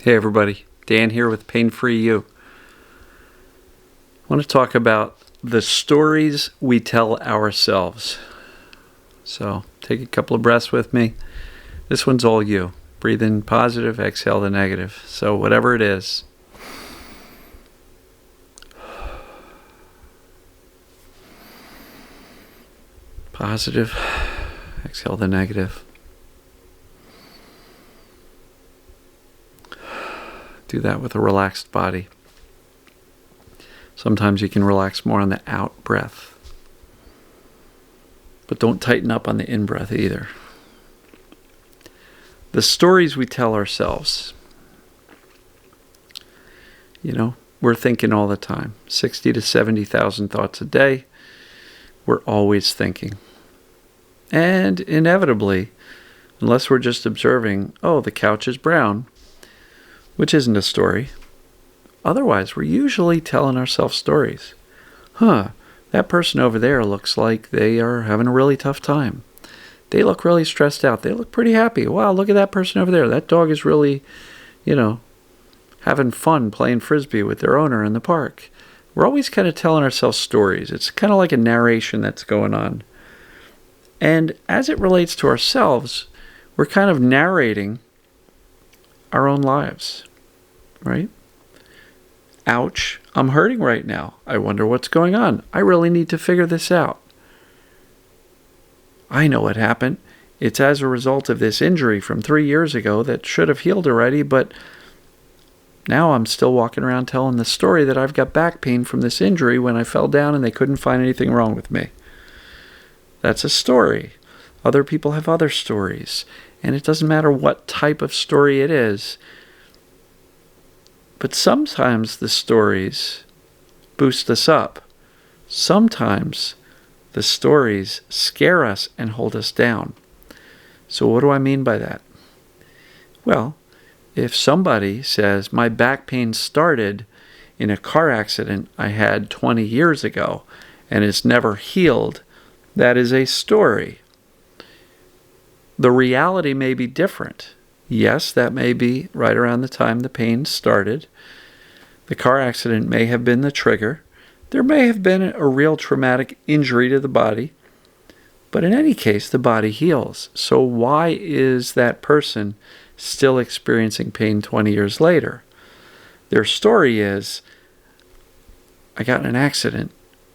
Hey everybody, Dan here with Pain Free You. I want to talk about the stories we tell ourselves. So take a couple of breaths with me. This one's all you. Breathe in positive, exhale the negative. So whatever it is. Positive, exhale the negative. Do that with a relaxed body. Sometimes you can relax more on the out breath. But don't tighten up on the in breath either. The stories we tell ourselves. We're thinking all the time. 60 to 70,000 thoughts a day. We're always thinking. And inevitably, unless we're just observing, oh, the couch is brown, which isn't a story. Otherwise, we're usually telling ourselves stories. That person over there looks like they are having a really tough time. They look really stressed out. They look pretty happy. Wow, look at that person over there. That dog is really, having fun playing Frisbee with their owner in the park. We're always kind of telling ourselves stories. It's kind of like a narration that's going on. And as it relates to ourselves, we're kind of narrating our own lives, right? Ouch, I'm hurting right now. I wonder what's going on. I really need to figure this out. I know what happened. It's as a result of this injury from 3 years ago that should have healed already, but now I'm still walking around telling the story that I've got back pain from this injury when I fell down and they couldn't find anything wrong with me. That's a story. Other people have other stories. And it doesn't matter what type of story it is. But sometimes the stories boost us up. Sometimes the stories scare us and hold us down. So what do I mean by that? Well, if somebody says, my back pain started in a car accident I had 20 years ago and it's never healed, that is a story. The reality may be different. Yes, that may be right around the time the pain started. The car accident may have been the trigger. There may have been a real traumatic injury to the body. But in any case, the body heals. So why is that person still experiencing pain 20 years later? Their story is, I got in an accident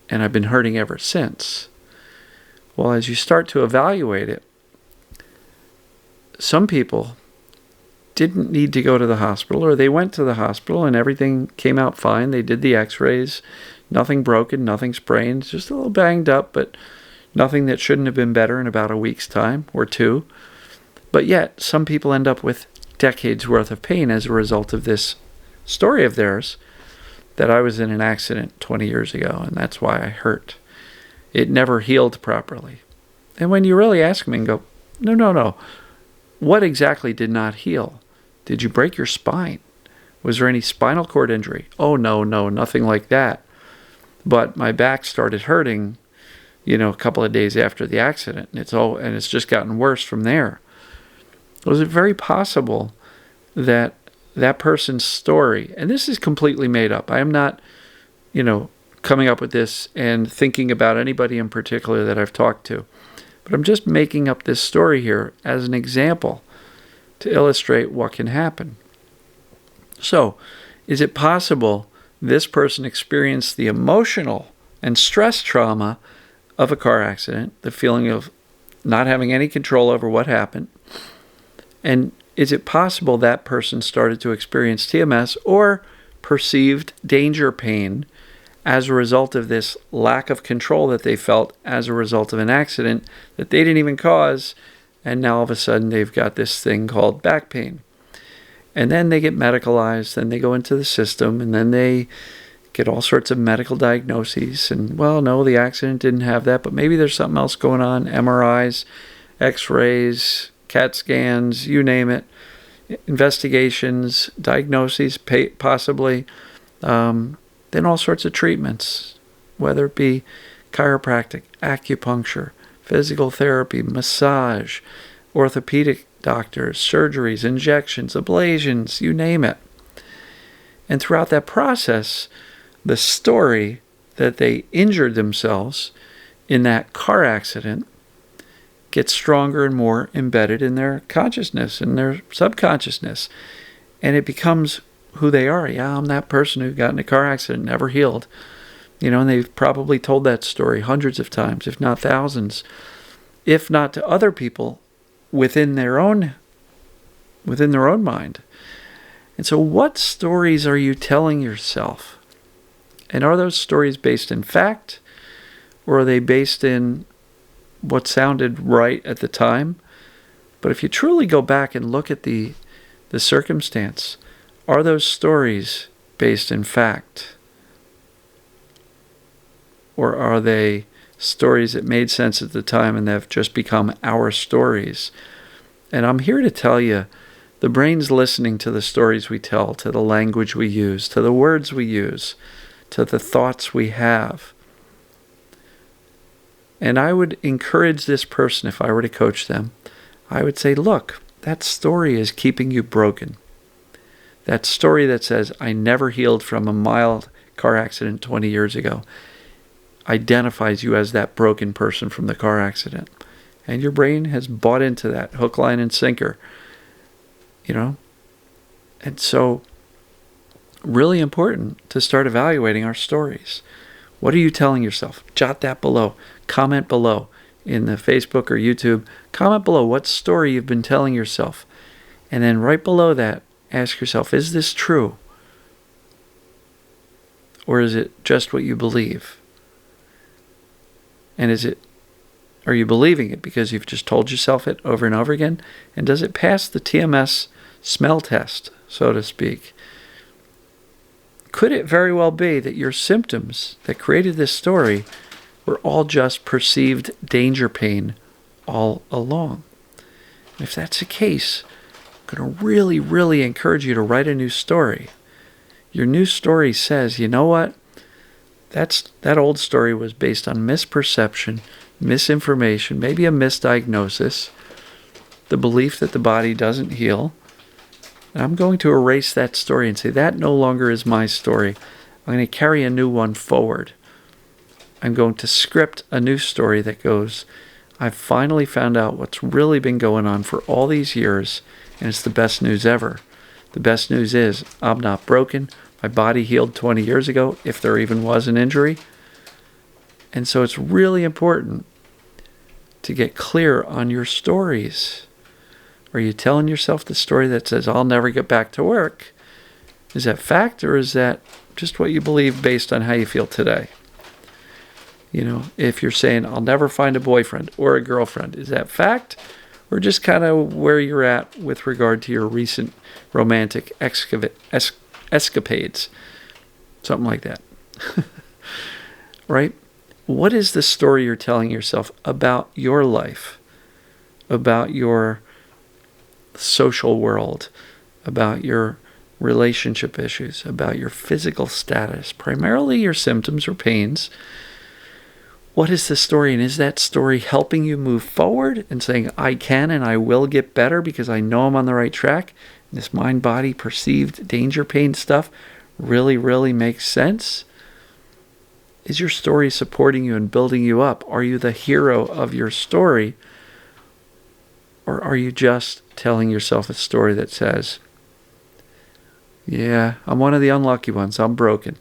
and I've been hurting ever since. Well, as you start to evaluate it, some people didn't need to go to the hospital, or they went to the hospital and everything came out fine. They did the x-rays, nothing broken, nothing sprained, just a little banged up, but nothing that shouldn't have been better in about a week's time or two. But yet, some people end up with decades worth of pain as a result of this story of theirs, that I was in an accident 20 years ago and that's why I hurt. It never healed properly. And when you really ask me and go, no. What exactly did not heal? Did you break your spine? Was there any spinal cord injury? Oh, no, nothing like that. But my back started hurting, a couple of days after the accident, and it's just gotten worse from there. Was it very possible that that person's story, and this is completely made up. I am not, coming up with this and thinking about anybody in particular that I've talked to. But I'm just making up this story here as an example to illustrate what can happen. So, is it possible this person experienced the emotional and stress trauma of a car accident, the feeling of not having any control over what happened? And is it possible that person started to experience TMS or perceived danger pain as a result of this lack of control that they felt as a result of an accident that they didn't even cause, and now all of a sudden they've got this thing called back pain. And then they get medicalized, then they go into the system, and then they get all sorts of medical diagnoses, and well, no, the accident didn't have that, but maybe there's something else going on, MRIs, x-rays, CAT scans, you name it, investigations, diagnoses, possibly, then all sorts of treatments, whether it be chiropractic, acupuncture, physical therapy, massage, orthopedic doctors, surgeries, injections, ablations, you name it. And throughout that process, the story that they injured themselves in that car accident gets stronger and more embedded in their consciousness, in their subconsciousness. And it becomes who they are. Yeah, I'm that person who got in a car accident, never healed. And they've probably told that story hundreds of times, if not thousands, if not to other people within their own mind. And so what stories are you telling yourself? And are those stories based in fact, or are they based in what sounded right at the time? But if you truly go back and look at the circumstance, are those stories based in fact? Or are they stories that made sense at the time and have just become our stories? And I'm here to tell you, the brain's listening to the stories we tell, to the language we use, to the words we use, to the thoughts we have. And I would encourage this person, if I were to coach them, I would say, look, that story is keeping you broken. That story that says, I never healed from a mild car accident 20 years ago, identifies you as that broken person from the car accident. And your brain has bought into that hook, line, and sinker. And so, really important to start evaluating our stories. What are you telling yourself? Jot that below. Comment below in the Facebook or YouTube. Comment below what story you've been telling yourself. And then right below that, ask yourself, is this true? Or is it just what you believe? And are you believing it because you've just told yourself it over and over again? And does it pass the TMS smell test, so to speak? Could it very well be that your symptoms that created this story were all just perceived danger pain all along? And if that's the case, I'm going to really, really encourage you to write a new story. Your new story says, you know what? That old story was based on misperception, misinformation, maybe a misdiagnosis, the belief that the body doesn't heal. And I'm going to erase that story and say, that no longer is my story. I'm going to carry a new one forward. I'm going to script a new story that goes, I've finally found out what's really been going on for all these years, and it's the best news ever. The best news is I'm not broken. My body healed 20 years ago, if there even was an injury. And so it's really important to get clear on your stories. Are you telling yourself the story that says, I'll never get back to work? Is that fact, or is that just what you believe based on how you feel today? If you're saying, I'll never find a boyfriend or a girlfriend, is that fact, or just kind of where you're at with regard to your recent romantic escapades? Something like that. Right? What is the story you're telling yourself about your life, about your social world, about your relationship issues, about your physical status, primarily your symptoms or pains? What is the story? And is that story helping you move forward and saying, I can and I will get better because I know I'm on the right track? And this mind-body perceived danger pain stuff really, really makes sense? Is your story supporting you and building you up? Are you the hero of your story? Or are you just telling yourself a story that says, yeah, I'm one of the unlucky ones. I'm broken.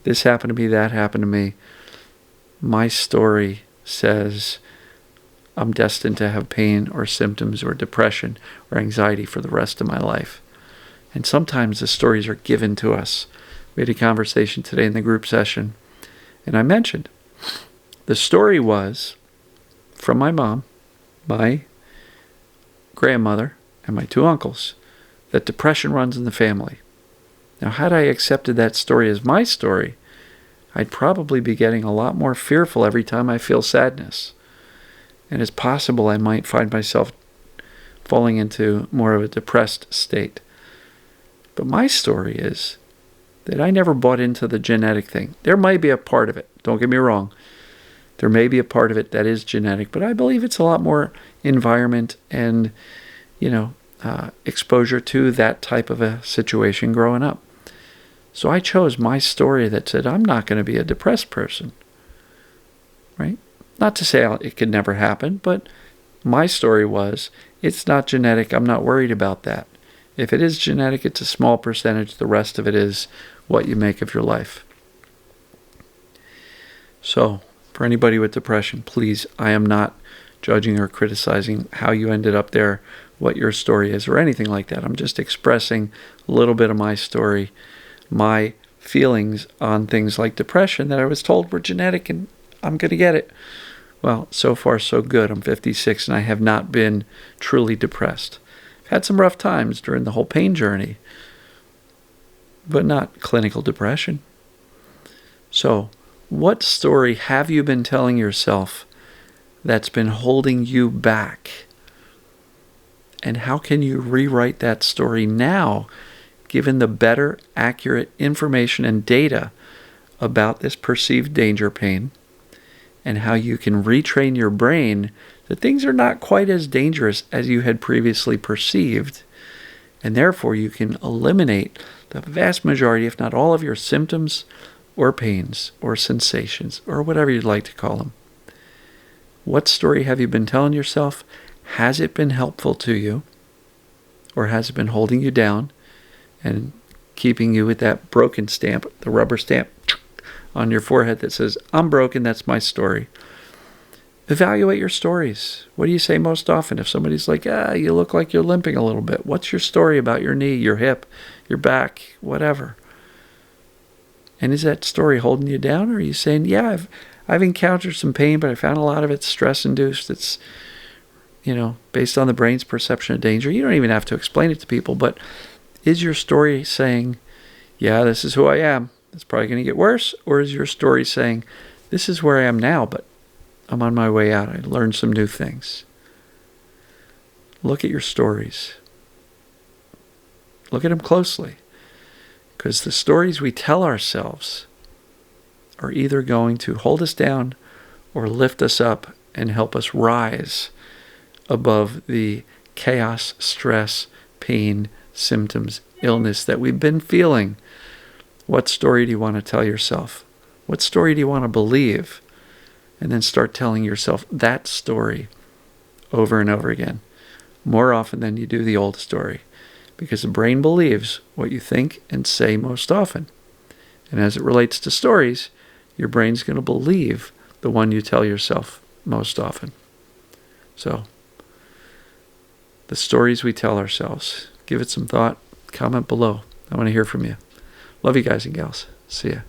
This happened to me, that happened to me. My story says I'm destined to have pain or symptoms or depression or anxiety for the rest of my life. And sometimes the stories are given to us. We had a conversation today in the group session, and I mentioned the story was from my mom, my grandmother, and my two uncles, that depression runs in the family. Now, had I accepted that story as my story, I'd probably be getting a lot more fearful every time I feel sadness. And it's possible I might find myself falling into more of a depressed state. But my story is that I never bought into the genetic thing. There might be a part of it, don't get me wrong. There may be a part of it that is genetic, but I believe it's a lot more environment and exposure to that type of a situation growing up. So I chose my story that said, I'm not going to be a depressed person, right? Not to say it could never happen, but my story was, it's not genetic. I'm not worried about that. If it is genetic, it's a small percentage. The rest of it is what you make of your life. So, for anybody with depression, please, I am not judging or criticizing how you ended up there, what your story is, or anything like that. I'm just expressing a little bit of my story, my feelings on things like depression that I was told were genetic and I'm going to get it. Well, so far so good. I'm 56 and I have not been truly depressed. I've had some rough times during the whole pain journey, but not clinical depression. So, what story have you been telling yourself that's been holding you back? And how can you rewrite that story now, given the better, accurate information and data about this perceived danger pain, and how you can retrain your brain that things are not quite as dangerous as you had previously perceived, and therefore you can eliminate the vast majority, if not all, of your symptoms or pains or sensations or whatever you'd like to call them. What story have you been telling yourself? Has it been helpful to you, or has it been holding you down and keeping you with that broken stamp, the rubber stamp on your forehead that says, I'm broken, that's my story? Evaluate your stories. What do you say most often? If somebody's like, you look like you're limping a little bit, what's your story about your knee, your hip, your back, whatever? And is that story holding you down? Or are you saying, yeah, I've encountered some pain, but I found a lot of it's stress-induced. It's, based on the brain's perception of danger. You don't even have to explain it to people, but is your story saying, yeah, this is who I am, it's probably going to get worse? Or is your story saying, this is where I am now, but I'm on my way out. I learned some new things. Look at your stories. Look at them closely. Because the stories we tell ourselves are either going to hold us down or lift us up and help us rise above the chaos, stress, pain, symptoms, illness that we've been feeling. What story do you want to tell yourself? What story do you want to believe? And then start telling yourself that story over and over again, more often than you do the old story. Because the brain believes what you think and say most often. And as it relates to stories, your brain's going to believe the one you tell yourself most often. So, the stories we tell ourselves. Give it some thought. Comment below. I want to hear from you. Love you guys and gals. See ya.